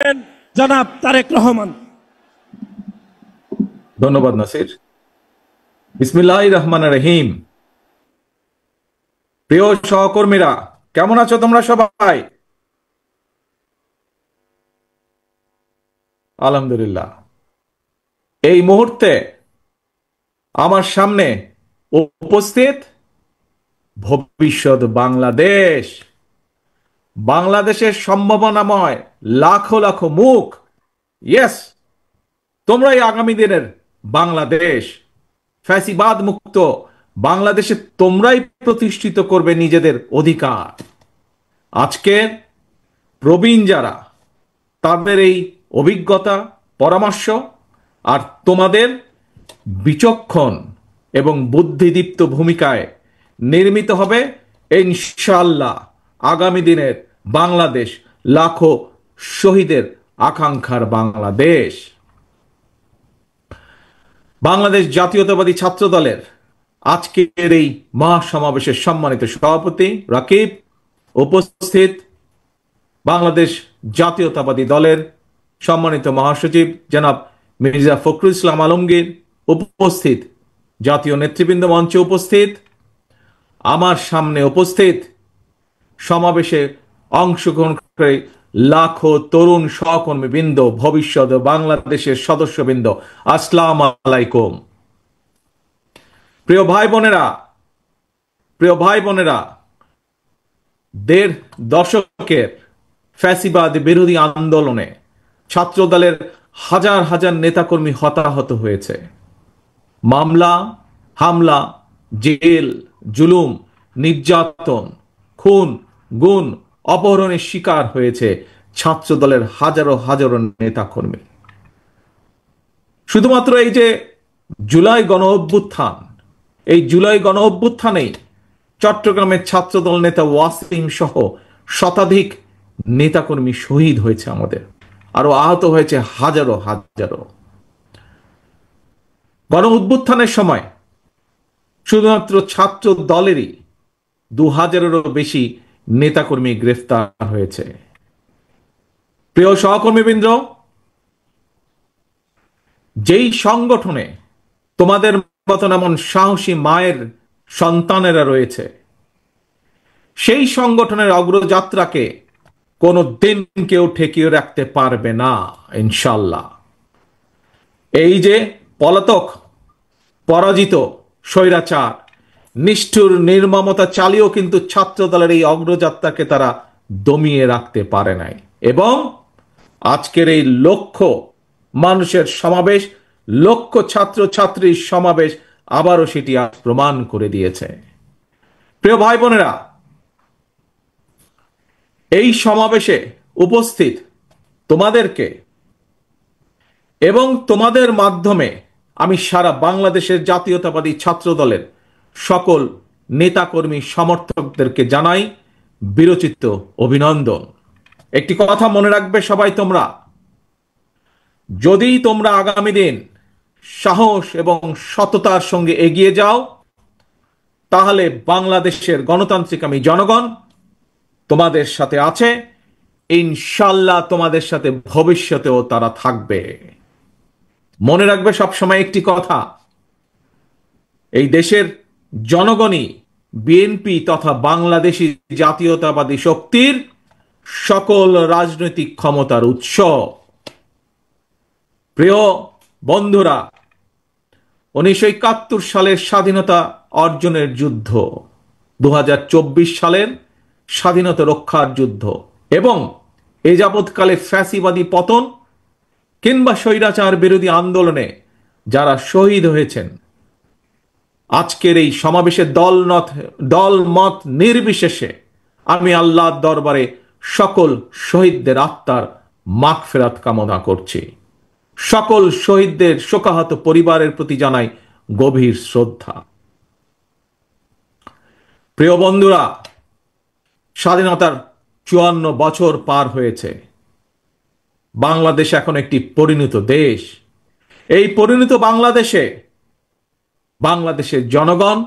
জনাব তারেক রহমান। ধন্যবাদ নাসির। বিসমিল্লাহির রহমানির রহিম। প্রিয় সহকর্মীরা, কেমন আছো তোমরা সবাই? আলহামদুলিল্লাহ। এই মুহূর্তে আমার সামনে উপস্থিত ভবিষ্যৎ বাংলাদেশ, বাংলাদেশের সম্ভাবনাময় লাখো লাখো মুখ। ইয়েস, তোমরাই আগামী দিনের বাংলাদেশ, ফ্যাসিবাদ মুক্ত বাংলাদেশে তোমরাই প্রতিষ্ঠিত করবে নিজেদের অধিকার। আজকে প্রবীণ যারা, তাদের এই অভিজ্ঞতা, পরামর্শ আর তোমাদের বিচক্ষণ এবং বুদ্ধিদীপ্ত ভূমিকায় নির্মিত হবে ইনশাআল্লাহ আগামী দিনের বাংলাদেশ, লাখো শহীদের আকাঙ্ক্ষার বাংলাদেশ। বাংলাদেশ জাতীয়তাবাদী ছাত্র দলের আজকের এই মহাসমাবেশের সম্মানিত সভাপতি রাকিব, উপস্থিত বাংলাদেশ জাতীয়তাবাদী দলের সম্মানিত মহাসচিব জনাব মির্জা ফখরুল ইসলাম আলমগীর, উপস্থিত জাতীয় নেতৃবৃন্দ, মঞ্চে উপস্থিত, আমার সামনে উপস্থিত সমাবেশে অংশগ্রহণ করে লাখো তরুণ সহকর্মীবৃন্দ, ভবিষ্যৎ বাংলাদেশের সদস্যবৃন্দ, আসসালামু আলাইকুম। প্রিয় ভাই বোনেরা, ১.৫ দশকের ফ্যাসিবাদ বিরোধী আন্দোলনে ছাত্র দলের হাজার হাজার নেতাকর্মী হতাহত হয়েছে। মামলা, হামলা, জেল, জুলুম, নির্যাতন, খুন, গুম, অপহরণের শিকার হয়েছে ছাত্র দলের হাজারো হাজারো নেতাকর্মী। শুধুমাত্র এই যে জুলাই গণ অভ্যুত্থান, এই জুলাই গণ অভ্যুত্থানেই চট্টগ্রামের ছাত্রদল নেতা ওয়াসিম সহ শতাধিক নেতাকর্মী শহীদ হয়েছে আমাদের, আরো আহত হয়েছে হাজারো হাজারো। গণ উত্থানের সময় শুধুমাত্র ছাত্র দলেরই ২০০০-এরও বেশি নেতাকর্মী গ্রেফতার হয়েছে। প্রিয় সহকর্মীবৃন্দ, যেই সংগঠনে তোমাদের মতন এমন সাহসী মায়ের সন্তানেরা রয়েছে, সেই সংগঠনের অগ্রযাত্রাকে কোনো দিন কেউ ঠেকিয়ে রাখতে পারবে না ইনশাল্লাহ। এই যে পলাতক, পরাজিত স্বৈরাচার, নিষ্ঠুর নির্মমতা চালিয়েও কিন্তু ছাত্র দলের এই অগ্রযাত্রাকে তারা দমিয়ে রাখতে পারে নাই, এবং আজকের এই লক্ষ মানুষের সমাবেশ, লক্ষ ছাত্র ছাত্রীর সমাবেশ আবারও সেটি আজ প্রমাণ করে দিয়েছে। প্রিয় ভাই বোনেরা, এই সমাবেশে উপস্থিত তোমাদেরকে এবং তোমাদের মাধ্যমে আমি সারা বাংলাদেশের জাতীয়তাবাদী ছাত্র দলের সকল নেতাকর্মী সমর্থকদেরকে জানাই বিরচিত অভিনন্দন। একটি কথা মনে রাখবে সবাই তোমরা, যদি তোমরা আগামী দিন সাহস এবং সততার সঙ্গে এগিয়ে যাও, তাহলে বাংলাদেশের গণতান্ত্রিক আমি জনগণ তোমাদের সাথে আছে, ইনশাল্লাহ তোমাদের সাথে ভবিষ্যতেও তারা থাকবে। মনে রাখবে সবসময় একটি কথা, এই দেশের জনগণই বিএনপি তথা বাংলাদেশী জাতীয়তাবাদী শক্তির সকল রাজনৈতিক ক্ষমতার উৎস। প্রিয় বন্ধুরা, ১৯৭১ সালের স্বাধীনতা অর্জনের যুদ্ধ, ২০২৪ সালের স্বাধীনতা রক্ষার যুদ্ধ এবং এ যাবৎকালে ফ্যাসিবাদী পতন কিংবা স্বৈরাচার বিরোধী আন্দোলনে যারা শহীদ হয়েছেন, আজকের এই সমাবেশে দল মত নির্বিশেষে আমি আল্লাহর দরবারে সকল শহীদদের আত্মার মাগফিরাত কামনা করছি। সকল শহীদদের শোকাহত পরিবারের প্রতি জানাই গভীর শ্রদ্ধা। প্রিয় বন্ধুরা, স্বাধীনতার ৫৪ বছর পার হয়েছে। বাংলাদেশ এখন একটি পরিণত দেশ। এই পরিণত বাংলাদেশে বাংলাদেশের জনগণ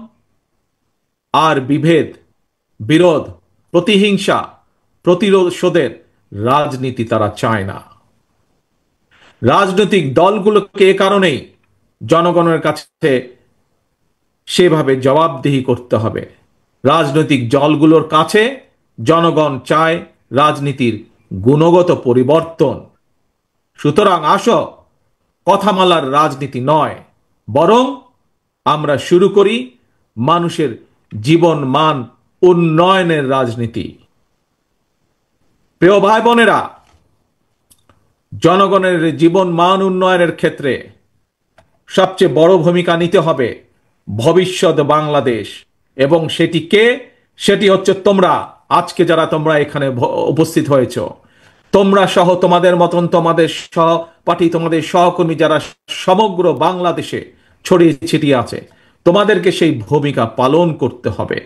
আর বিভেদ, বিরোধ, প্রতিহিংসা, প্রতিশোধের রাজনীতি তারা চায় না। রাজনৈতিক দলগুলোকে এ কারণেই জনগণের কাছে সেভাবে জবাবদিহি করতে হবে। রাজনৈতিক দলগুলোর কাছে জনগণ চায় রাজনীতির গুণগত পরিবর্তন। সুতরাং আসো, কথামালার রাজনীতি নয়, বরং আমরা শুরু করি মানুষের জীবন মান উন্নয়নের রাজনীতি। প্রিয় ভাই বোনেরা, জনগণের জীবন মান উন্নয়নের ক্ষেত্রে সবচেয়ে বড় ভূমিকা নিতে হবে ভবিষ্যৎ বাংলাদেশ, এবং সেটি হচ্ছে তোমরা। আজকে যারা তোমরা এখানে উপস্থিত হয়েছ, তোমরা সহ তোমাদের মতন তোমাদের সহপাঠী, তোমাদের সহকর্মী যারা সমগ্র বাংলাদেশে ছড়িয়ে ছিটিয়ে আছে, তোমাদেরকে সেই ভূমিকা পালন করতে হবে।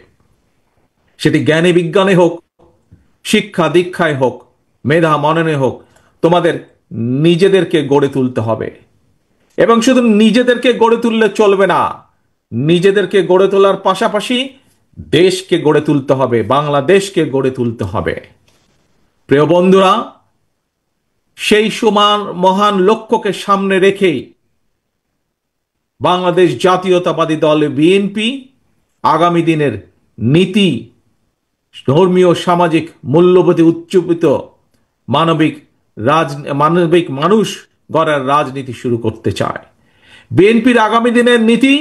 সেটি জ্ঞানে বিজ্ঞানে হোক, শিক্ষা দীক্ষায় হোক, মেধা মননে হোক, তোমাদের নিজেদেরকে গড়ে তুলতে হবে। এবং শুধু নিজেদেরকে গড়ে তুললে চলবে না, নিজেদেরকে গড়ে তোলার পাশাপাশি দেশকে গড়ে তুলতে হবে, বাংলাদেশকে গড়ে তুলতে হবে। প্রিয় বন্ধুরা, সেই সমান মহান লক্ষ্যকে সামনে রেখেই বাংলাদেশ জাতীয়তাবাদী দল বিএনপি আগামী দিনের নীতি, ধর্মীয় সামাজিক মূল্যবোধে উচ্চীবিত মানবিক মানুষ গড়ার রাজনীতি শুরু করতে চায়। বিএনপির আগামী দিনের নীতি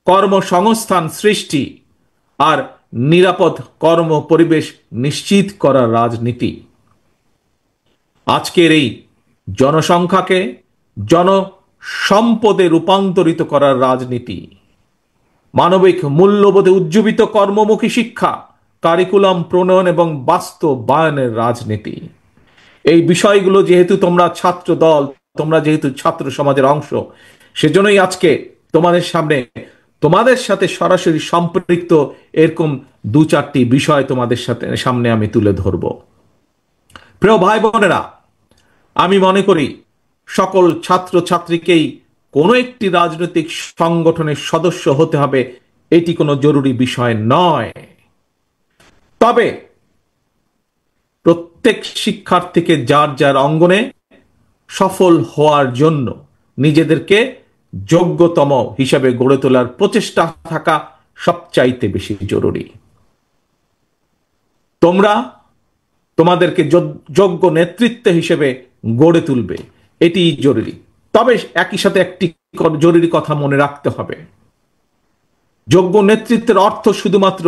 কর্মসংস্থান সৃষ্টি আর নিরাপদ কর্ম পরিবেশ নিশ্চিত করার রাজনীতি। আজকের এই জনসংখ্যাকে জনসম্পদে রূপান্তরিত করার রাজনীতি, মানবিক মূল্যবোধে উজ্জীবিত কর্মমুখী শিক্ষা, কারিকুলাম প্রণয়ন এবং বাস্তবায়নের রাজনীতি। এই বিষয়গুলো যেহেতু তোমরা ছাত্র দল, তোমরা যেহেতু ছাত্র সমাজের অংশ, সেজন্যই আজকে তোমাদের সাথে সরাসরি সম্পৃক্ত এরকম দু চারটি বিষয় তোমাদের সামনে আমি তুলে ধরব। প্রিয় ভাই বোনেরা, আমি মনে করি সকল ছাত্র ছাত্রীকেই কোনো একটি রাজনৈতিক সংগঠনের সদস্য হতে হবে, এটি কোনো জরুরি বিষয় নয়। তবে প্রত্যেক শিক্ষার্থীকে যার যার অঙ্গনে সফল হওয়ার জন্য নিজেদেরকে যোগ্যতম হিসাবে গড়ে তোলার প্রচেষ্টা থাকা সবচাইতে বেশি জরুরি। তোমরা তোমাদেরকে যোগ্য নেতৃত্ব হিসেবে গড়ে তুলবে, এটি জরুরি। তবে একই সাথে একটি জরুরি কথা মনে রাখতে হবে, যোগ্য নেতৃত্বের অর্থ শুধুমাত্র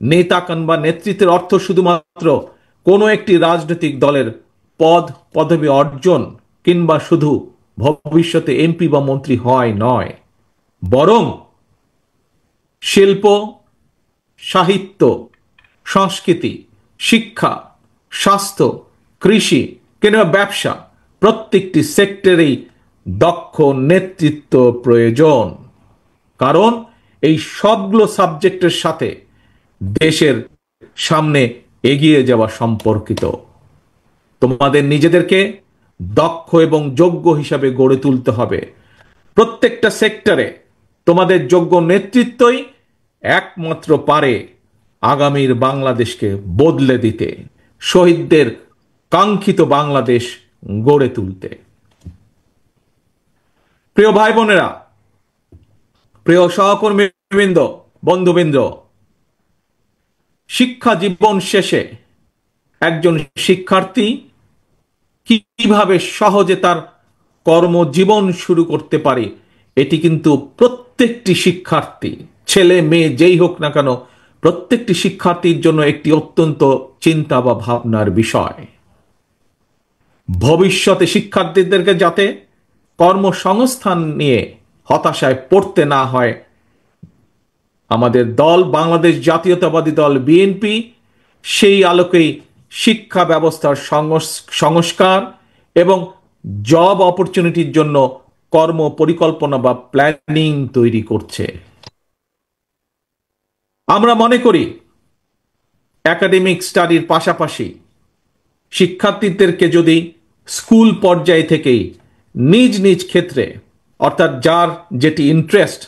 নেতা কিংবা নেতৃত্বের অর্থ শুধুমাত্র কোনো একটি রাজনৈতিক দলের পদবি অর্জন কিংবা শুধু ভবিষ্যতে এমপি বা মন্ত্রী হয় নয়, বরং শিল্প, সাহিত্য, সংস্কৃতি, শিক্ষা, স্বাস্থ্য, কৃষি কিংবা ব্যবসা, প্রত্যেকটি সেক্টরেই দক্ষ নেতৃত্ব প্রয়োজন। কারণ এই সবগুলো সাবজেক্টের সাথে দেশের সামনে এগিয়ে যাওয়া সম্পর্কিত। তোমাদের নিজেদেরকে দক্ষ এবং যোগ্য হিসাবে গড়ে তুলতে হবে। প্রত্যেকটা সেক্টরে তোমাদের যোগ্য নেতৃত্বই একমাত্র পারে আগামীর বাংলাদেশকে বদলে দিতে, শহীদদের কাঙ্ক্ষিত বাংলাদেশ গড়ে তুলতে। প্রিয় ভাই বোনেরা, প্রিয় সহকর্মীবৃন্দ, বন্ধুবৃন্দ, শিক্ষা জীবন শেষে একজন শিক্ষার্থী কিভাবে সহজে তার কর্মজীবন শুরু করতে পারে, এটি কিন্তু প্রত্যেকটি শিক্ষার্থী, ছেলে মেয়ে যেই হোক না কেন, প্রত্যেকটি শিক্ষার্থীর জন্য একটি অত্যন্ত চিন্তা বা ভাবনার বিষয়। ভবিষ্যতে শিক্ষার্থীদেরকে যাতে কর্মসংস্থান নিয়ে হতাশায় পড়তে না হয়, আমাদের দল বাংলাদেশ জাতীয়তাবাদী দল বিএনপি সেই আলোকেই শিক্ষা ব্যবস্থার সংস্কার এবং জব অপরচুনিটির জন্য কর্ম পরিকল্পনা বা প্ল্যানিং তৈরি করছে। আমরা মনে করি একাডেমিক স্টাডির পাশাপাশি শিক্ষার্থীদেরকে যদি স্কুল পর্যায় থেকেই নিজ নিজ ক্ষেত্রে, অর্থাৎ যার যেটি ইন্টারেস্ট,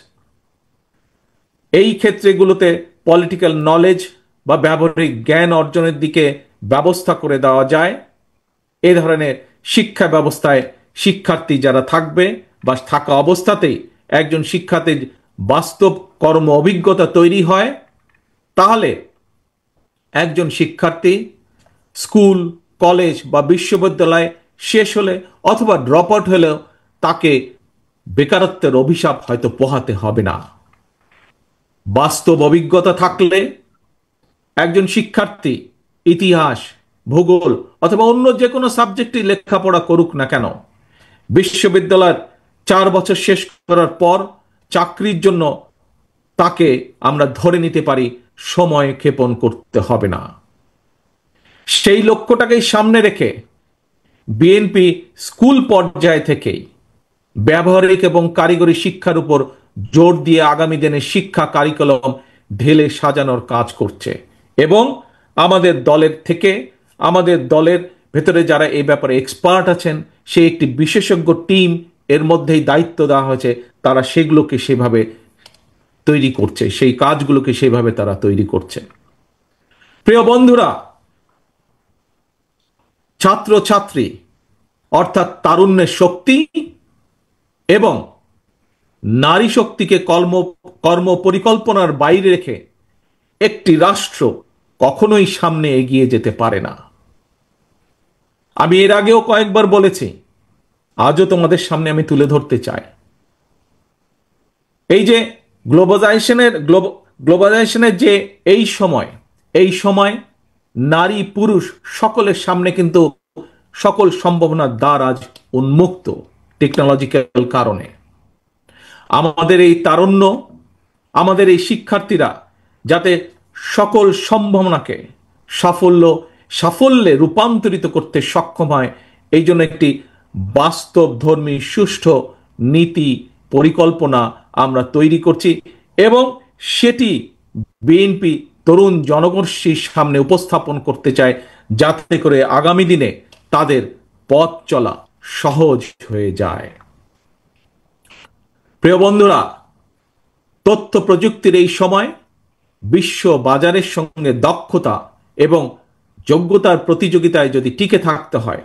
এই ক্ষেত্রগুলোতে পলিটিক্যাল নলেজ বা ব্যবহারিক জ্ঞান অর্জনের দিকে ব্যবস্থা করে দেওয়া যায়, এ ধরনের শিক্ষা ব্যবস্থায় শিক্ষার্থী যারা থাকবে বা থাকা অবস্থাতেই একজন শিক্ষার্থীর বাস্তব কর্ম অভিজ্ঞতা তৈরি হয়, তাহলে একজন শিক্ষার্থী স্কুল, কলেজ বা বিশ্ববিদ্যালয় শেষ হলে অথবা ড্রপ আউট হলেও তাকে বেকারত্বের অভিশাপ হয়তো পোহাতে হবে না। বাস্তব অভিজ্ঞতা থাকলে একজন শিক্ষার্থী ইতিহাস, ভূগোল অথবা অন্য যে কোনো সাবজেক্টে লেখাপড়া করুক না কেন, বিশ্ববিদ্যালয়ের 4 বছর শেষ করার পর চাকরির জন্য তাকে আমরা ধরে নিতে পারি সময় ক্ষেপণ করতে হবে না। সেই লক্ষ্যটাকেই সামনে রেখে বিএনপি স্কুল পর্যায় থেকেই ব্যবহারিক এবং কারিগরি শিক্ষার উপর জোর দিয়ে আগামী দিনে শিক্ষা কারিকুলাম ঢেলে সাজানোর কাজ করছে এবং আমাদের দলের ভেতরে যারা এই ব্যাপারে এক্সপার্ট আছেন, সেই একটি বিশেষজ্ঞ টিম এর মধ্যেই দায়িত্ব দেওয়া হয়েছে, তারা সেগুলোকে সেভাবে তৈরি করছে, সেই কাজগুলোকে সেভাবে তারা তৈরি করছে। প্রিয় বন্ধুরা, ছাত্রছাত্রী অর্থাৎ তারুণ্যের শক্তি এবং নারী শক্তিকে কর্ম পরিকল্পনার বাইরে রেখে একটি রাষ্ট্র কখনোই সামনে এগিয়ে যেতে পারে না। আমি এর আগেও কয়েকবার বলেছি, আজও তোমাদের সামনে আমি তুলে ধরতে চাই। এই যে গ্লোবালাইজেশনের যে এই সময় নারী পুরুষ সকলের সামনে কিন্তু সকল সম্ভাবনার দ্বার আজ উন্মুক্ত টেকনোলজিক্যাল কারণে। আমাদের এই তারুণ্য, আমাদের এই শিক্ষার্থীরা যাতে সকল সম্ভাবনাকে সাফল্যে রূপান্তরিত করতে সক্ষম হয়, এই জন্য একটি বাস্তবধর্মী সুষ্ঠু নীতি পরিকল্পনা আমরা তৈরি করছি এবং সেটি বিএনপি তরুণ জনগোষ্ঠীর সামনে উপস্থাপন করতে চায়, যাতে করে আগামী দিনে তাদের পথ চলা সহজ হয়ে যায়। প্রিয় বন্ধুরা, তথ্য প্রযুক্তির এই সময় বিশ্ব বাজারের সঙ্গে দক্ষতা এবং যোগ্যতার প্রতিযোগিতায় যদি টিকে থাকতে হয়,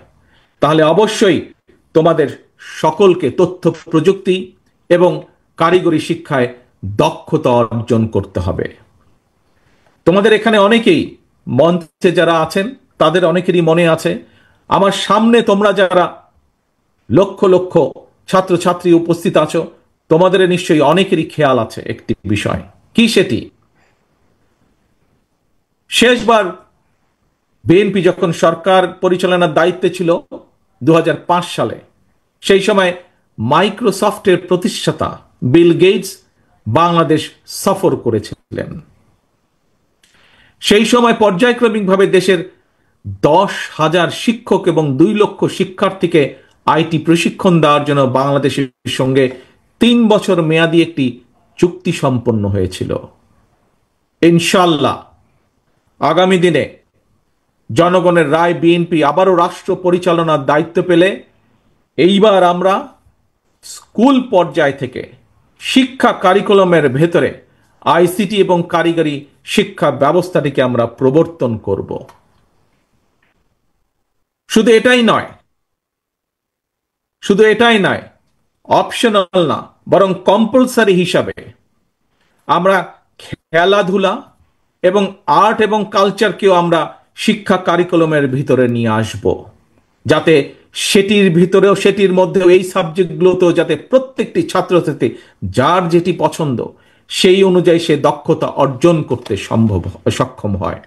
তাহলে অবশ্যই তোমাদের সকলকে তথ্য প্রযুক্তি এবং কারিগরি শিক্ষায় দক্ষতা অর্জন করতে হবে। তোমাদের এখানে অনেকেই মঞ্চে যারা আছেন তাদের অনেকেরই মনে আছে, আমার সামনে তোমরা যারা লক্ষ লক্ষ ছাত্রছাত্রী উপস্থিত আছো, তোমাদের নিশ্চয়ই অনেকেরই খেয়াল আছে একটি বিষয়। কি সেটি? শেষবার বিএনপি যখন সরকার পরিচালনার দায়িত্বে ছিল 2005 সালে, সেই সময় মাইক্রোসফটের প্রতিষ্ঠাতা বিল গেটস বাংলাদেশ সফর করেছিলেন। সেই সময় পর্যায়ক্রমিকভাবে দেশের 10,000 শিক্ষক এবং 2 লক্ষ শিক্ষার্থীকে আইটি প্রশিক্ষণ দেওয়ার জন্য বাংলাদেশের সঙ্গে 3 বছর মেয়াদী একটি চুক্তি সম্পন্ন হয়েছিল। ইনশাআল্লাহ আগামী দিনে জনগণের রায় বিএনপি আবারও রাষ্ট্র পরিচালনার দায়িত্ব পেলে এইবার আমরা স্কুল পর্যায় থেকে শিক্ষা কারিকুলামের ভেতরে আইসিটি এবং কারিগরি শিক্ষা ব্যবস্থাটিকে আমরা প্রবর্তন করব। শুধু এটাই নয়, অপশনাল না, বরং কম্পালসারি হিসাবে আমরা খেলাধুলা এবং আর্ট এবং কালচারকেও আমরা শিক্ষা কারিকুলামের ভিতরে নিয়ে আসব, যাতে সেটির মধ্যেও এই সাবজেক্টগুলোতেও যাতে প্রত্যেকটি ছাত্রছাত্রী যার যেটি পছন্দ সেই অনুযায়ী সে দক্ষতা অর্জন করতে সক্ষম হয়।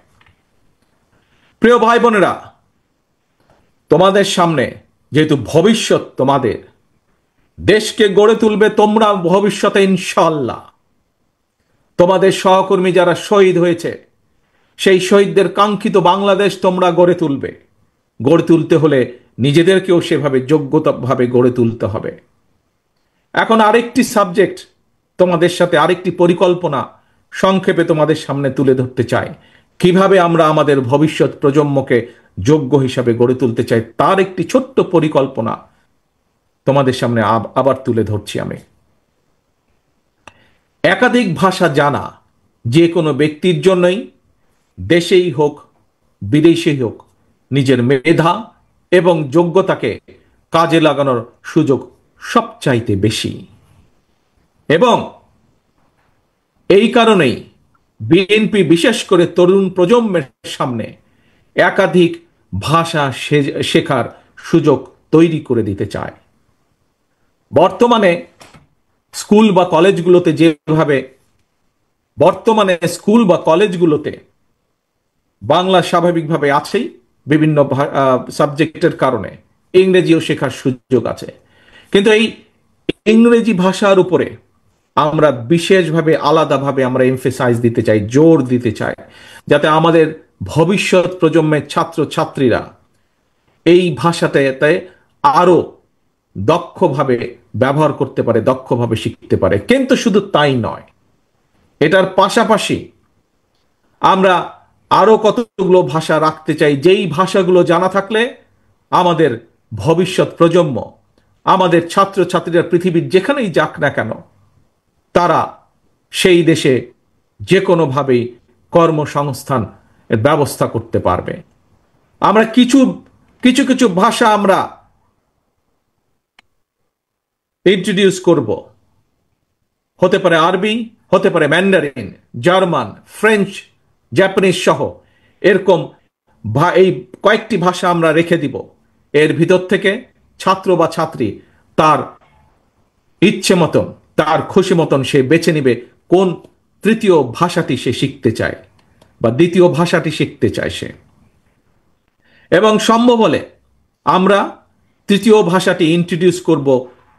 প্রিয় ভাই বোনেরা, তোমাদের সামনে যেহেতু ভবিষ্যৎ, তোমাদের দেশকে গড়ে তুলবে তোমরা ভবিষ্যতে ইনশাআল্লাহ। তোমাদের সহকর্মী যারা শহীদ হয়েছে, সেই শহীদদের কাঙ্ক্ষিত বাংলাদেশ তোমরা গড়ে তুলবে। গড়ে তুলতে হলে নিজেদেরকেও সেভাবে যোগ্যতাভাবে গড়ে তুলতে হবে। এখন আরেকটি সাবজেক্ট তোমাদের সাথে, আরেকটি পরিকল্পনা সংক্ষেপে তোমাদের সামনে তুলে ধরতে চাই। কিভাবে আমরা আমাদের ভবিষ্যৎ প্রজন্মকে যোগ্য হিসাবে গড়ে তুলতে চাই, তার একটি ছোট্ট পরিকল্পনা তোমাদের সামনে আবার তুলে ধরছি আমি। একাধিক ভাষা জানা যে কোনো ব্যক্তির জন্যই, দেশেই হোক বিদেশেই হোক, নিজের মেধা এবং যোগ্যতাকে কাজে লাগানোর সুযোগ সবচাইতে বেশি। এবং এই কারণেই বিএনপি বিশেষ করে তরুণ প্রজন্মের সামনে একাধিক ভাষা শেখার সুযোগ তৈরি করে দিতে চায়। বর্তমানে স্কুল বা কলেজগুলোতে বাংলা স্বাভাবিকভাবে আছেই, বিভিন্ন সাবজেক্টের কারণে ইংরেজিও শেখার সুযোগ আছে। কিন্তু এই ইংরেজি ভাষার উপরে আমরা বিশেষভাবে আলাদাভাবে আমরা এমফেসাইজ দিতে চাই, জোর দিতে চাই, যাতে আমাদের ভবিষ্যৎ প্রজন্মের ছাত্র ছাত্রীরা এই ভাষাটাতে আরো দক্ষভাবে ব্যবহার করতে পারে, দক্ষভাবে শিখতে পারে। কিন্তু শুধু তাই নয়, এটার পাশাপাশি আমরা আরো কতগুলো ভাষা রাখতে চাই, যেই ভাষাগুলো জানা থাকলে আমাদের ভবিষ্যৎ প্রজন্ম, আমাদের ছাত্র ছাত্রীরা পৃথিবীর যেখানেই যাক না কেন, তারা সেই দেশে যে কোনোভাবেই কর্মসংস্থান ব্যবস্থা করতে পারবে। আমরা কিছু কিছু কিছু ভাষা আমরা ইন্ট্রোডিউস করব। হতে পারে আরবি, হতে পারে ম্যান্ডারিন, জার্মান, ফ্রেঞ্চ, জাপানিজ সহ এরকম এই কয়েকটি ভাষা আমরা রেখে দিব। এর ভিতর থেকে ছাত্র বা ছাত্রী তার ইচ্ছে মতন, তার খুশি মতন সে বেছে নিবে কোন তৃতীয় ভাষাটি সে শিখতে চায় বা দ্বিতীয় ভাষাটি শিখতে চায় সে। এবং সম্ভব হলে আমরা তৃতীয় ভাষাটি ইন্ট্রোডিউস করব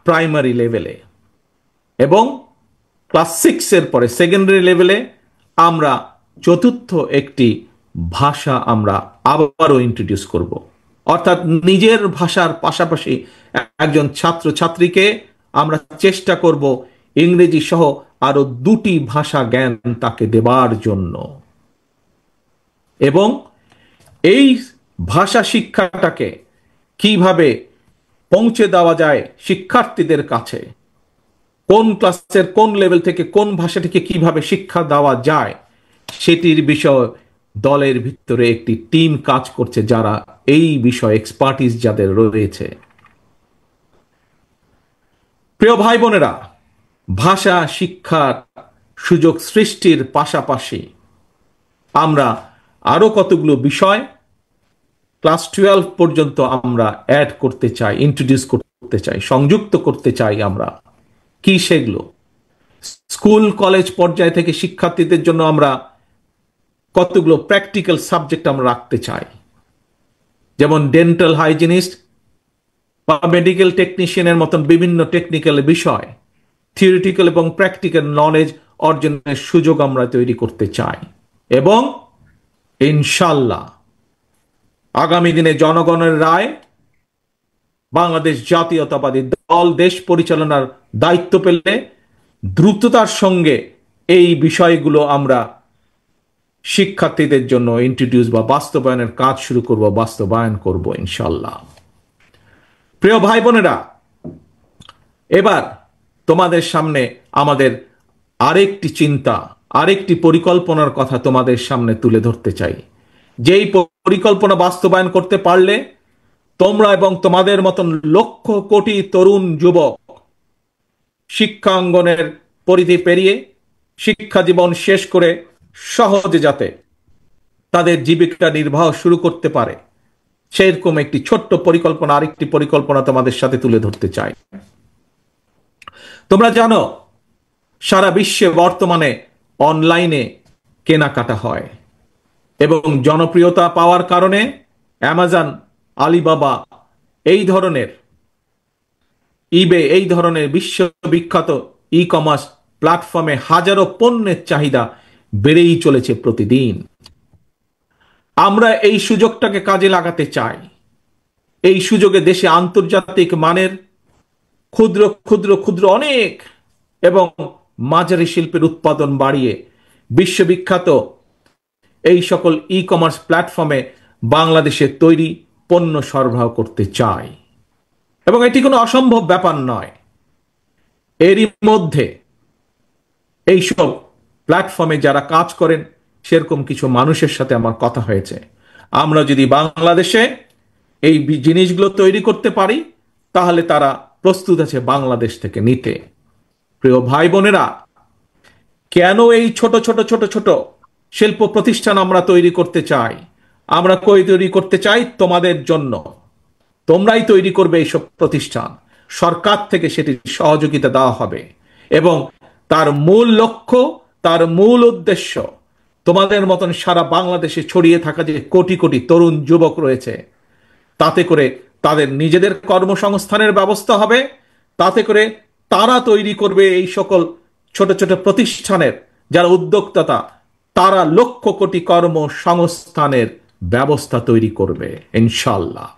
প্রাইমারি লেভেলে, এবং ক্লাস 6 এর পরে সেকেন্ডারি লেভেলে আমরা চতুর্থ একটি ভাষা আমরা আবারও ইন্ট্রোডিউস করব। অর্থাৎ নিজের ভাষার পাশাপাশি একজন ছাত্র ছাত্রীকে আমরা চেষ্টা করব ইংরেজি সহ আরো 2টি ভাষা জ্ঞান তাকে দেবার জন্য। এবং এই ভাষা শিক্ষাটাকে কিভাবে পৌঁছে দেওয়া যায় শিক্ষার্থীদের কাছে, কোন ক্লাসের কোন লেভেল থেকে কোন ভাষাটিকে কিভাবে শিক্ষা দেওয়া যায়, সেটির বিষয় দলের ভিতরে একটি টিম কাজ করছে, যারা এই বিষয়ে এক্সপার্টিস যাদের রয়েছে। প্রিয় ভাই বোনেরা, ভাষা শিক্ষার সুযোগ সৃষ্টির পাশাপাশি আমরা আরো কতগুলো বিষয় ক্লাস 12 পর্যন্ত আমরা অ্যাড করতে চাই, ইন্ট্রোডিউস করতে চাই, সংযুক্ত করতে চাই। আমরা কি সেগুলো? স্কুল কলেজ পর্যায় থেকে শিক্ষার্থীদের জন্য আমরা কতগুলো প্র্যাকটিক্যাল সাবজেক্ট আমরা রাখতে চাই, যেমন ডেন্টাল হাইজিনিস্ট বা মেডিকেল টেকনিশিয়ানের মতন বিভিন্ন টেকনিক্যাল বিষয়, থিওরিটিক্যাল এবং প্র্যাকটিক্যাল নলেজ অর্জনের সুযোগ আমরা তৈরি করতে চাই। এবং ইনশাল্লাহ আগামী দিনে জনগণের রায়, বাংলাদেশ জাতীয়তাবাদী দল দেশ পরিচালনার দায়িত্ব পেলে দ্রুততার সঙ্গে এই বিষয়গুলো আমরা শিক্ষার্থীদের জন্য ইন্ট্রোডিউস বা বাস্তবায়নের কাজ শুরু করব, বাস্তবায়ন করব ইনশাল্লাহ। প্রিয় ভাই বোনেরা, এবার তোমাদের সামনে আমাদের আরেকটি চিন্তা, আরেকটি পরিকল্পনার কথা তোমাদের সামনে তুলে ধরতে চাই। যেই পরিকল্পনা বাস্তবায়ন করতে পারলে তোমরা এবং তোমাদের মতন লক্ষ কোটি তরুণ যুবক শিক্ষাঙ্গনের পরিধি পেরিয়ে শিক্ষা জীবন শেষ করে সহজে যাতে তাদের জীবিকা নির্বাহ শুরু করতে পারে, সেরকম একটি ছোট্ট পরিকল্পনা, আরেকটি পরিকল্পনা তোমাদের সাথে তুলে ধরতে চাই। তোমরা জানো সারা বিশ্বে বর্তমানে অনলাইনে কেনাকাটা হয়, এবং জনপ্রিয়তা পাওয়ার কারণে অ্যামাজন, আলিবাবা এই ধরনের, ইবে এই ধরনের বিশ্ববিখ্যাত ই কমার্স প্ল্যাটফর্মে হাজারো পণ্যের চাহিদা বেড়েই চলেছে প্রতিদিন। আমরা এই সুযোগটাকে কাজে লাগাতে চাই। এই সুযোগে দেশে আন্তর্জাতিক মানের ক্ষুদ্র ক্ষুদ্র ক্ষুদ্র অনেক এবং মাঝারি শিল্পের উৎপাদন বাড়িয়ে বিশ্ববিখ্যাত এই সকল ই কমার্স প্ল্যাটফর্মে বাংলাদেশের তৈরি পণ্য সরবরাহ করতে চাই। এবং এটি কোনো অসম্ভব ব্যাপার নয়। এরই মধ্যে এইসব প্ল্যাটফর্মে যারা কাজ করেন সেরকম কিছু মানুষের সাথে আমার কথা হয়েছে। আমরা যদি বাংলাদেশে এই জিনিসগুলো তৈরি করতে পারি, তাহলে তারা প্রস্তুত আছে বাংলাদেশ থেকে নিতে। প্রিয় ভাই বোনেরা, কেন এই ছোট ছোট ছোট ছোট শিল্প প্রতিষ্ঠান আমরা তৈরি করতে চাই? আমরা তৈরি করতে চাই তোমাদের জন্য। তোমরাই তৈরি করবে এইসব প্রতিষ্ঠান, সরকার থেকে সেটির সহযোগিতা দেওয়া হবে, এবং তার মূল লক্ষ্য, তার মূল উদ্দেশ্য, তোমাদের মতন সারা বাংলাদেশে ছড়িয়ে থাকা যে কোটি কোটি তরুণ যুবক রয়েছে, তাতে করে তাদের নিজেদের কর্মসংস্থানের ব্যবস্থা হবে, তাতে করে তারা তৈরি করবে এই সকল ছোট ছোট প্রতিষ্ঠানের যারা উদ্যোক্তা, তারা লক্ষ কোটি কর্মসংস্থানের ব্যবস্থা তৈরি করবে ইনশাল্লাহ।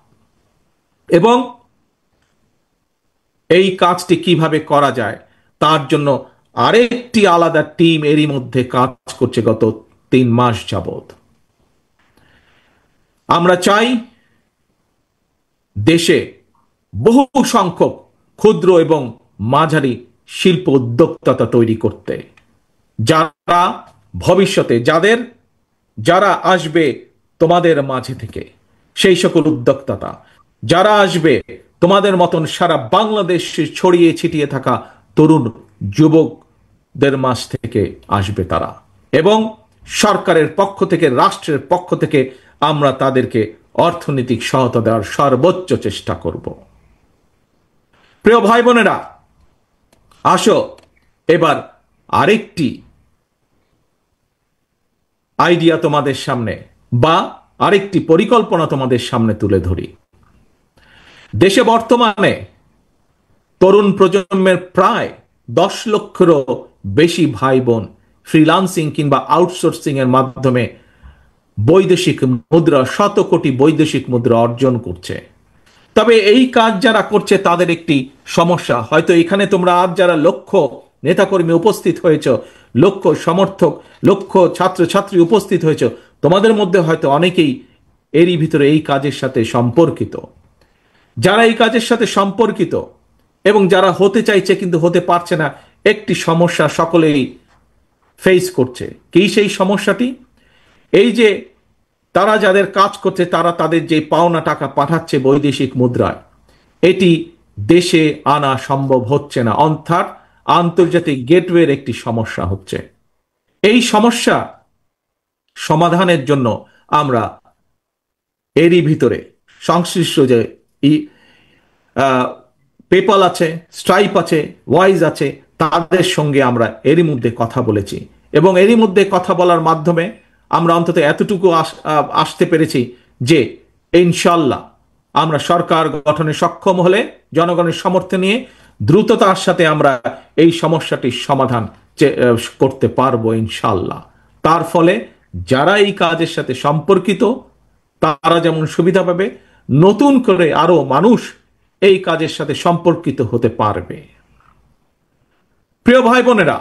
এবং এই কাজটি কিভাবে করা যায় তার জন্য আরেকটি আলাদা টিম এরই মধ্যে কাজ করছে গত 3 মাস যাবত। আমরা চাই দেশে বহু সংখ্যক ক্ষুদ্র এবং মাঝারি শিল্প উদ্যোক্তা তৈরি করতে, যারা ভবিষ্যতে যারা আসবে তোমাদের মাঝে থেকে, সেই সকল উদ্যোক্তা যারা আসবে তোমাদের মতন সারা বাংলাদেশে ছড়িয়ে ছিটিয়ে থাকা তরুণ যুবকদের মাঝ থেকে আসবে তারা, এবং সরকারের পক্ষ থেকে, রাষ্ট্রের পক্ষ থেকে আমরা তাদেরকে অর্থনৈতিক সহায়তা দেওয়ার সর্বোচ্চ চেষ্টা করব। প্রিয় ভাই বোনেরা, আসো এবার আরেকটি আইডিয়া তোমাদের সামনে, বা আরেকটি পরিকল্পনা তোমাদের সামনে তুলে ধরি। দেশে বর্তমানে তরুণ প্রজন্মের প্রায় 10 লক্ষেরও বেশি ভাই বোন ফ্রিল্যান্সিং কিংবা আউটসোর্সিং এর মাধ্যমে বৈদেশিক মুদ্রা, শত কোটি বৈদেশিক মুদ্রা অর্জন করছে। তবে এই কাজ যারা করছে তাদের একটি সমস্যা, হয়তো এখানে তোমরা আজ যারা লক্ষ নেতাকর্মী উপস্থিত হয়েছ, লক্ষ সমর্থক, লক্ষ ছাত্রছাত্রী উপস্থিত হয়েছ, তোমাদের মধ্যে হয়তো অনেকেই এরই ভিতরে এই কাজের সাথে সম্পর্কিত। যারা এই কাজের সাথে সম্পর্কিত এবং যারা হতে চাইছে কিন্তু হতে পারছে না, একটি সমস্যা সকলেই ফেস করছে। কি সেই সমস্যাটি? এই যে তারা যাদের কাজ করছে, তারা তাদের যে পাওনা টাকা পাঠাচ্ছে বৈদেশিক মুদ্রায়, এটি দেশে আনা সম্ভব হচ্ছে না, অর্থাৎ আন্তর্জাতিক গেটওয়ের একটি সমস্যা হচ্ছে। এই সমস্যা সমাধানের জন্য আমরা এরই ভিতরে সংশ্লিষ্ট যে পেপাল আছে, স্ট্রাইপ আছে, ওয়াইজ আছে, তাদের সঙ্গে আমরা এরই মধ্যে কথা বলেছি, এবং এরই মধ্যে কথা বলার মাধ্যমে আমরা অন্তত এতটুকু আসতে পেরেছি যে ইনশাল্লাহ আমরা সরকার গঠনে সক্ষম হলে জনগণের সমর্থন নিয়ে দ্রুততার সাথে আমরা এই সমস্যাটির সমাধান করতে পারবো ইনশাল্লাহ। তার ফলে যারা এই কাজের সাথে সম্পর্কিত তারা যেমন সুবিধা পাবে, নতুন করে আরো মানুষ এই কাজের সাথে সম্পর্কিত হতে পারবে। প্রিয় ভাই বোনেরা,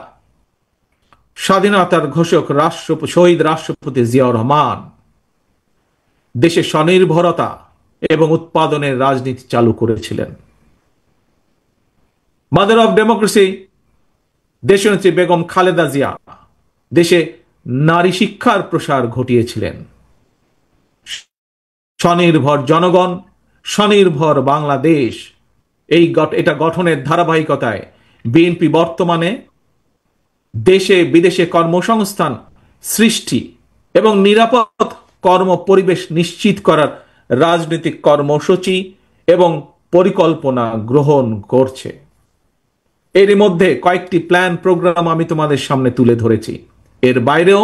স্বাধীনতার ঘোষক শহীদ রাষ্ট্রপতি জিয়াউর রহমান দেশে স্বনির্ভরতা এবং উৎপাদনের রাজনীতি চালু করেছিলেন। মাদার অফ ডেমোক্রেসি দেশনেত্রী বেগম খালেদা জিয়া দেশে নারী শিক্ষার প্রসার ঘটিয়েছিলেন। স্বনির্ভর জনগণ, স্বনির্ভর বাংলাদেশ, এটা গঠনের ধারাবাহিকতায় বিএনপি বর্তমানে দেশে বিদেশে কর্মসংস্থান সৃষ্টি এবং নিরাপদ কর্ম পরিবেশ নিশ্চিত করার রাজনৈতিক কর্মসূচি এবং পরিকল্পনা গ্রহণ করছে। এর মধ্যে কয়েকটি প্ল্যান প্রোগ্রাম আমি তোমাদের সামনে তুলে ধরেছি। এর বাইরেও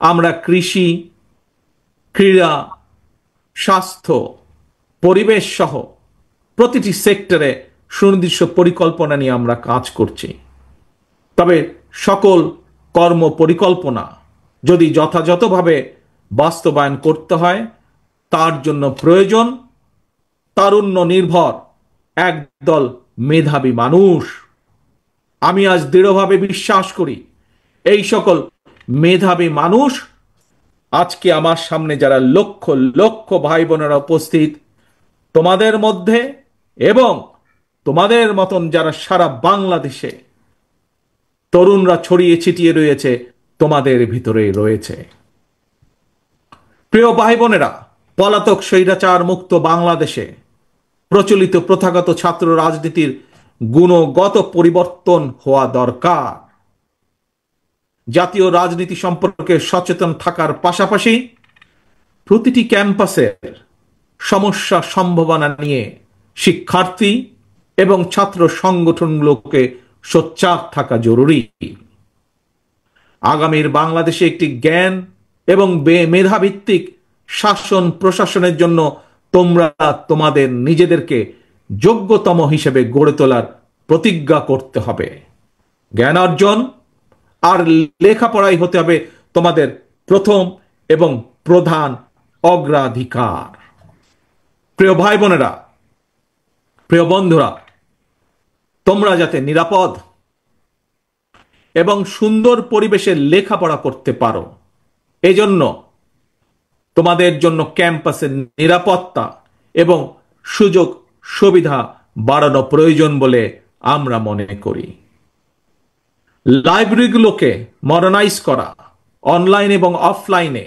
আমরা কৃষি, ক্রীড়া, স্বাস্থ্য, পরিবেশ সহ প্রতিটি সেক্টরে সুনির্দিষ্ট পরিকল্পনা নিয়ে আমরা কাজ করছি। তবে সকল কর্ম পরিকল্পনা যদি যথাযথভাবে বাস্তবায়ন করতে হয়, তার জন্য প্রয়োজন তারুণ্য নির্ভর একদল মেধাবী মানুষ। আমি আজ দৃঢ়ভাবে বিশ্বাস করি এই সকল মেধাবী মানুষ আজকে আমার সামনে যারা লক্ষ লক্ষ ভাই বোনেরা উপস্থিত, তোমাদের মধ্যে এবং তোমাদের মতন যারা সারা বাংলাদেশে তরুণরা ছড়িয়ে ছিটিয়ে রয়েছে, তোমাদের ভিতরে রয়েছে। প্রিয় ভাই বোনেরা, পলাতক স্বৈরাচার মুক্ত বাংলাদেশে প্রচলিত প্রথাগত ছাত্র রাজনীতির গুণগত পরিবর্তন হওয়া দরকার। জাতীয় রাজনীতি সম্পর্কে সচেতন থাকার পাশাপাশি প্রতিটি ক্যাম্পাসের সমস্যা সম্ভাবনা নিয়ে শিক্ষার্থী এবং ছাত্র সংগঠনগুলোকে সোচ্চার থাকা জরুরি। আগামীর বাংলাদেশে একটি জ্ঞান এবং মেধাভিত্তিক শাসন প্রশাসনের জন্য তোমরা তোমাদের নিজেদেরকে যোগ্যতম হিসেবে গড়ে তোলার প্রতিজ্ঞা করতে হবে। জ্ঞান অর্জন আর লেখাপড়াই হতে হবে তোমাদের প্রথম এবং প্রধান অগ্রাধিকার। প্রিয় ভাই বোনেরা, প্রিয় বন্ধুরা, তোমরা যাতে নিরাপদ এবং সুন্দর পরিবেশে লেখাপড়া করতে পারো, এজন্য তোমাদের জন্য ক্যাম্পাসের নিরাপত্তা এবং সুযোগ সুবিধা বাড়ানো প্রয়োজন বলে আমরা মনে করি। লাইব্রেরিগুলোকে মডার্নাইজ করা, অনলাইন এবং অফলাইনে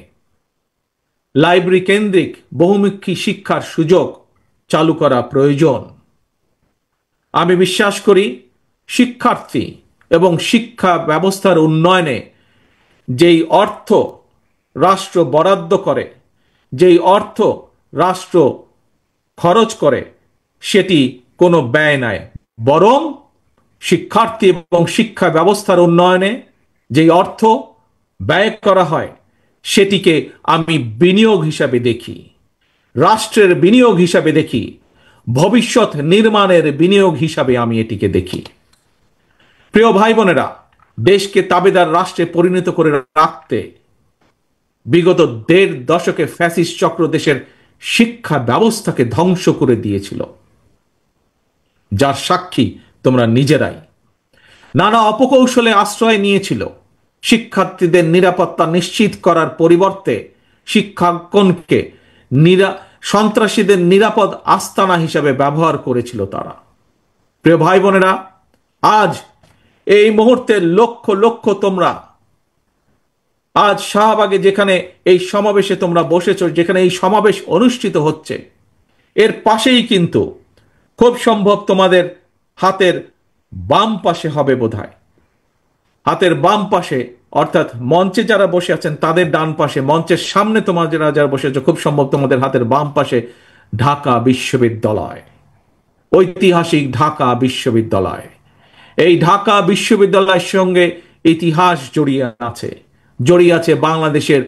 লাইব্রেরি কেন্দ্রিক বহুমুখী শিক্ষার সুযোগ চালু করা প্রয়োজন। আমি বিশ্বাস করি শিক্ষার্থী এবং শিক্ষা ব্যবস্থার উন্নয়নে যেই অর্থ রাষ্ট্র বরাদ্দ করে, যেই অর্থ রাষ্ট্র খরচ করে, সেটি কোনো ব্যয় নয়, বরং শিক্ষার্থী এবং শিক্ষা ব্যবস্থার উন্নয়নে যেই অর্থ ব্যয় করা হয় সেটিকে আমি বিনিয়োগ হিসাবে দেখি, রাষ্ট্রের বিনিয়োগ হিসাবে দেখি, ভবিষ্যৎ নির্মাণের বিনিয়োগ হিসাবে আমি এটিকে দেখি। প্রিয় ভাই বোনেরা, দেশকে তাবেদার রাষ্ট্রে পরিণত করে রাখতে বিগত ১.৫ দশকে ফ্যাসিস্ট চক্র দেশের শিক্ষা ব্যবস্থাকে ধ্বংস করে দিয়েছিল, যার সাক্ষী তোমরা নিজেরাই। নানা অপকৌশলে আশ্রয় নিয়েছিল। শিক্ষার্থীদের নিরাপত্তা নিশ্চিত করার পরিবর্তে শিক্ষাঙ্গনকে সন্ত্রাসীদের নিরাপদ আস্তানা হিসাবে ব্যবহার করেছিল তারা। প্রিয় ভাই বোনেরা, আজ এই মুহূর্তে লক্ষ লক্ষ তোমরা আজ শাহবাগে যেখানে এই সমাবেশে তোমরা বসেছ, যেখানে এই সমাবেশ অনুষ্ঠিত হচ্ছে, এর পাশেই কিন্তু খুব সম্ভব তোমাদের হাতের বাম পাশে হবে বোধহয়, হাতের বাম পাশে অর্থাৎ মঞ্চে যারা বসে আছেন তাদের ডান পাশে, মঞ্চের সামনে তোমরা যারা বসে আছো খুব সম্ভব তোমাদের হাতের বাম পাশে ঢাকা বিশ্ববিদ্যালয়, ঐতিহাসিক ঢাকা বিশ্ববিদ্যালয়। এই ঢাকা বিশ্ববিদ্যালয়ের সঙ্গে ইতিহাস জড়িয়ে আছে বাংলাদেশের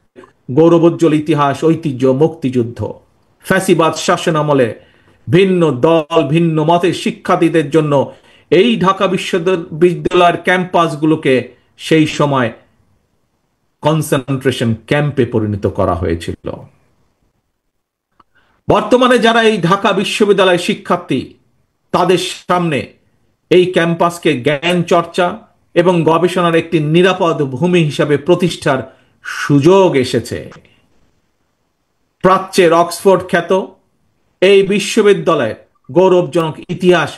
গৌরবোজ্জ্বল ইতিহাস, ঐতিহ্য, মুক্তিযুদ্ধ। ফ্যাসিবাদ শাসন আমলে ভিন্ন দল ভিন্ন মতের শিক্ষার্থীদের জন্য এই ঢাকা বিশ্ববিদ্যালয়ের ক্যাম্পাসগুলোকে সেই সময় কনসেন্ট্রেশন ক্যাম্পে পরিণত করা হয়েছিল। বর্তমানে যারা এই ঢাকা বিশ্ববিদ্যালয়ের শিক্ষার্থী, তাদের সামনে এই ক্যাম্পাসকে জ্ঞান চর্চা এবং গবেষণার একটি নিরাপদ ভূমি হিসাবে প্রতিষ্ঠার সুযোগ এসেছে। প্রাচ্যের অক্সফোর্ড খ্যাত এই বিশ্ববিদ্যালয়ের গৌরবজনক ইতিহাস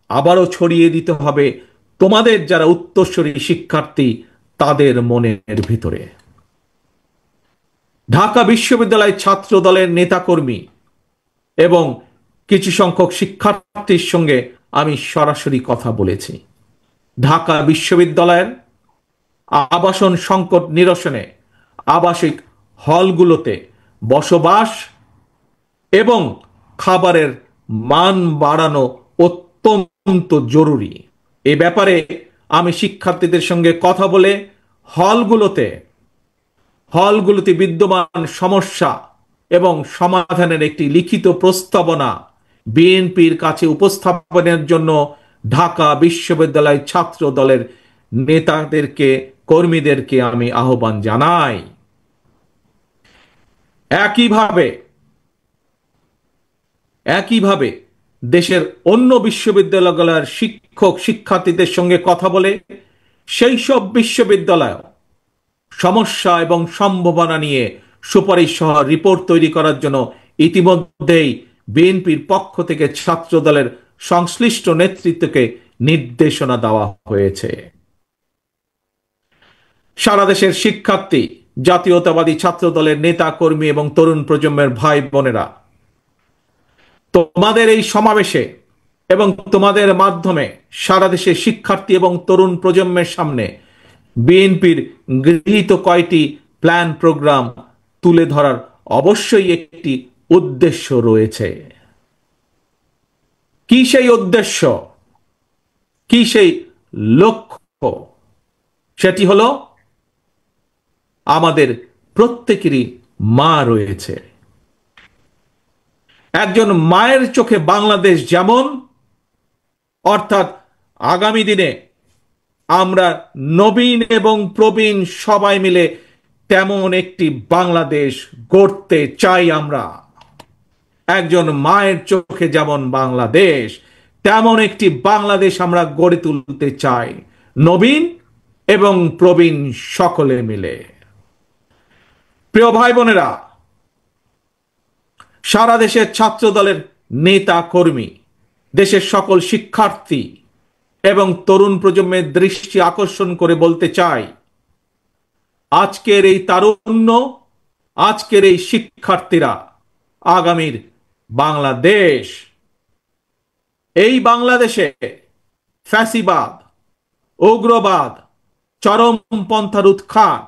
আবারও ছড়িয়ে দিতে হবে তোমাদের যারা উত্তরসূরি শিক্ষার্থী তাদের মনের ভিতরে। ঢাকা বিশ্ববিদ্যালয় ছাত্র দলের নেতাকর্মী এবং কিছু সংখ্যক শিক্ষার্থীর সঙ্গে আমি সরাসরি কথা বলেছি। ঢাকা বিশ্ববিদ্যালয়ের আবাসন সংকট নিরসনে আবাসিক হলগুলোতে বসবাস এবং খাবারের মান বাড়ানো অত্যন্ত জরুরি। এ ব্যাপারে আমি শিক্ষার্থীদের সঙ্গে কথা বলে হলগুলোতে বিদ্যমান সমস্যা এবং সমাধানের একটি লিখিত প্রস্তাবনা বিএনপির কাছে উপস্থাপনের জন্য ঢাকা বিশ্ববিদ্যালয় ছাত্র দলের নেতাদেরকে, কর্মীদেরকে আমি আহ্বান জানাই। একইভাবে দেশের অন্য বিশ্ববিদ্যালয়গুলোর শিক্ষক শিক্ষার্থীদের সঙ্গে কথা বলে সেই সব বিশ্ববিদ্যালয় সমস্যা এবং সম্ভাবনা নিয়ে সুপারিশ সহ রিপোর্ট তৈরি করার জন্য ইতিমধ্যেই বিএনপির পক্ষ থেকে ছাত্র দলের সংশ্লিষ্ট নেতৃত্বকে নির্দেশনা দেওয়া হয়েছে। সারা দেশের শিক্ষার্থী জাতীয়তাবাদী ছাত্র দলের নেতা কর্মী এবং তরুণ প্রজন্মের ভাই বোনেরা, তোমাদের এই সমাবেশে এবং তোমাদের মাধ্যমে সারা দেশে শিক্ষার্থী এবং তরুণ প্রজন্মের সামনে বিএনপির গৃহীত কয়টি প্ল্যান প্রোগ্রাম তুলে ধরার অবশ্যই একটি উদ্দেশ্য রয়েছে। কি সেই উদ্দেশ্য, কি সেই লক্ষ্য? সেটি হলো, আমাদের প্রত্যেকেরই মা রয়েছে। একজন মায়ের চোখে বাংলাদেশ যেমন, অর্থাৎ আগামী দিনে আমরা নবীন এবং প্রবীণ সবাই মিলে তেমন একটি বাংলাদেশ গড়তে চাই। আমরা একজন মায়ের চোখে যেমন বাংলাদেশ, তেমন একটি বাংলাদেশ আমরা গড়ে তুলতে চাই, নবীন এবং প্রবীণ সকলে মিলে। প্রিয় ভাই বোনেরা, সারা দেশের ছাত্র দলের নেতা কর্মী, দেশের সকল শিক্ষার্থী এবং তরুণ প্রজন্মের দৃষ্টি আকর্ষণ করে বলতে চাই, আজকের এই তারুণ্য, আজকের এই শিক্ষার্থীরা আগামীর বাংলাদেশ। এই বাংলাদেশে ফ্যাসিবাদ, উগ্রবাদ, চরমপন্থার উত্থান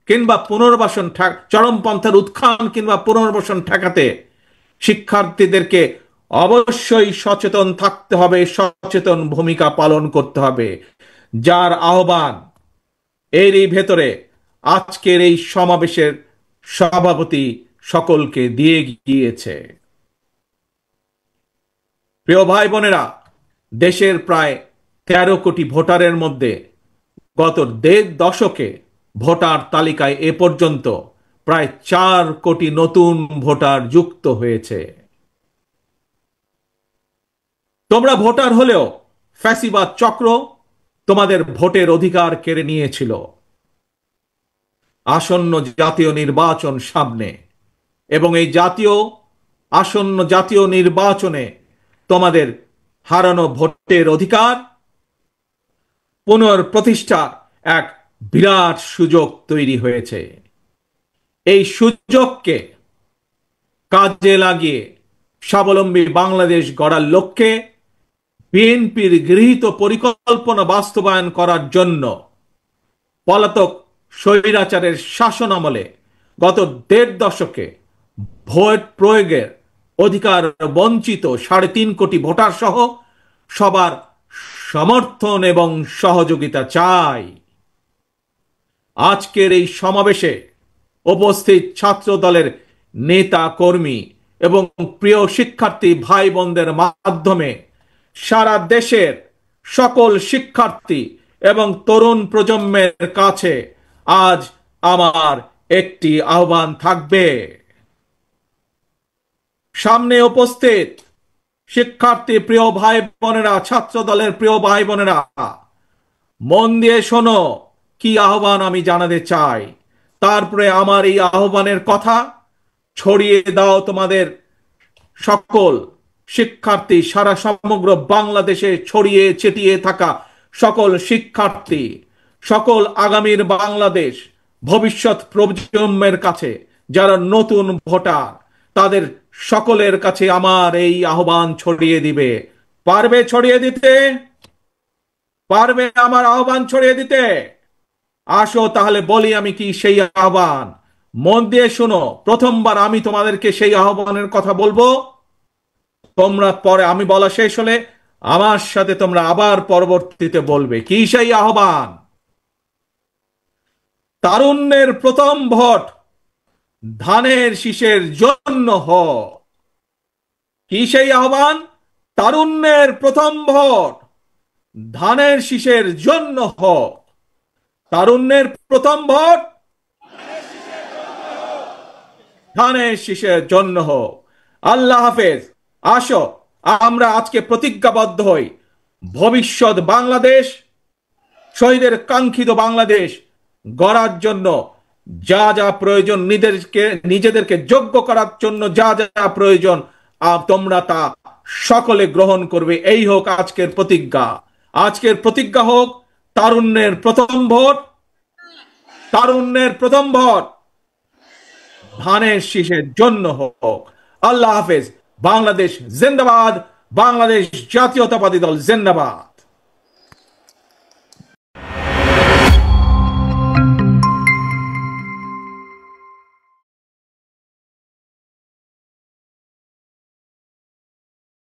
কিংবা পুনর্বাসন, চরমপন্থার উত্থান কিংবা পুনর্বাসন ঠেকাতে শিক্ষার্থীদেরকে অবশ্যই সচেতন থাকতে হবে, সচেতন ভূমিকা পালন করতে হবে, যার আহ্বান এরই ভেতরে আজকের এই সমাবেশের সভাপতি সকলকে দিয়ে গিয়েছে। প্রিয় ভাই বোনেরা, দেশের প্রায় 13 কোটি ভোটারের মধ্যে গত 1.5 দশকে ভোটার তালিকায় এ পর্যন্ত প্রায় 4 কোটি নতুন ভোটার যুক্ত হয়েছে। তোমরা ভোটার হলেও ফ্যাসিবাদ চক্র তোমাদের ভোটের অধিকার কেড়ে নিয়েছিল। আসন্ন জাতীয় নির্বাচন সামনে, এবং এই আসন্ন জাতীয় নির্বাচনে তোমাদের হারানো ভোটের অধিকার পুনঃপ্রতিষ্ঠার এক বিরাট সুযোগ তৈরি হয়েছে। এই সুযোগকে কাজে লাগিয়ে স্বাবলম্বী বাংলাদেশ গড়ার লক্ষ্যে বিএনপির গৃহীত পরিকল্পনা বাস্তবায়ন করার জন্য পলাতক স্বৈরাচারের শাসন আমলে গত 1.5 দশকে ভোট প্রয়োগের অধিকার বঞ্চিত 3.5 কোটি ভোটার সহ সবার সমর্থন এবং সহযোগিতা চাই। আজকের এই সমাবেশে উপস্থিত ছাত্র দলের নেতা কর্মী এবং প্রিয় শিক্ষার্থী ভাই বোনদের মাধ্যমে সারা দেশের সকল শিক্ষার্থী এবং তরুণ প্রজন্মের কাছে আজ আমার একটি আহ্বান থাকবে। সামনে উপস্থিত শিক্ষার্থী প্রিয় ভাই বোনেরা, ছাত্র দলের প্রিয় ভাই বোনেরা, মন দিয়ে শোনো কি আহ্বান আমি জানাতে চাই। তারপরে আমার এই আহ্বানের কথা ছড়িয়ে দাও তোমাদের সকল শিক্ষার্থী, সারা সমগ্র বাংলাদেশে ছড়িয়ে ছিটিয়ে থাকা সকল শিক্ষার্থী, সকল আগামীর বাংলাদেশ ভবিষ্যৎ প্রজন্মের কাছে যারা নতুন ভোটার, তাদের সকলের কাছে আমার এই আহ্বান ছড়িয়ে দিবে। পারবে ছড়িয়ে দিতে? পারবে আমার আহ্বান ছড়িয়ে দিতে? আসো তাহলে বলি আমি কি সেই আহ্বান। মন দিয়ে শোনো, প্রথমবার আমি তোমাদেরকে সেই আহ্বানের কথা বলবো, তোমরা পরে আমি বলা শেষ হলে আমার সাথে তোমরা আবার পরবর্তীতে বলবে। কি সেই আহ্বান? তারুণ্যের প্রথম ভোট ধানের শীষের জন্য হোক। কি সেই আহ্বান? তারুণ্যের প্রথম ভোট ধানের শীষের জন্য হোক। তারুণ্যের প্রথম ভোট ধানের শীষের জন্য হোক। আল্লাহ হাফেজ। আসো আমরা আজকে প্রতিজ্ঞাবদ্ধ হই, ভবিষ্যৎ বাংলাদেশ, শহীদের কাঙ্ক্ষিত বাংলাদেশ গড়ার জন্য যা যা প্রয়োজন, নিজেদেরকে যোগ্য করার জন্য যা যা প্রয়োজন তোমরা তা সকলে গ্রহণ করবে। এই হোক আজকের প্রতিজ্ঞা। আজকের প্রতিজ্ঞা হোক তারুণ্যের প্রথম ভোট তারুণ্যের প্রথম ভোট ধানের শীষের জন্য হোক। আল্লাহ হাফেজ। বাংলাদেশ জিন্দাবাদ। বাংলাদেশ জাতীয়তাবাদী দল জিন্দাবাদ।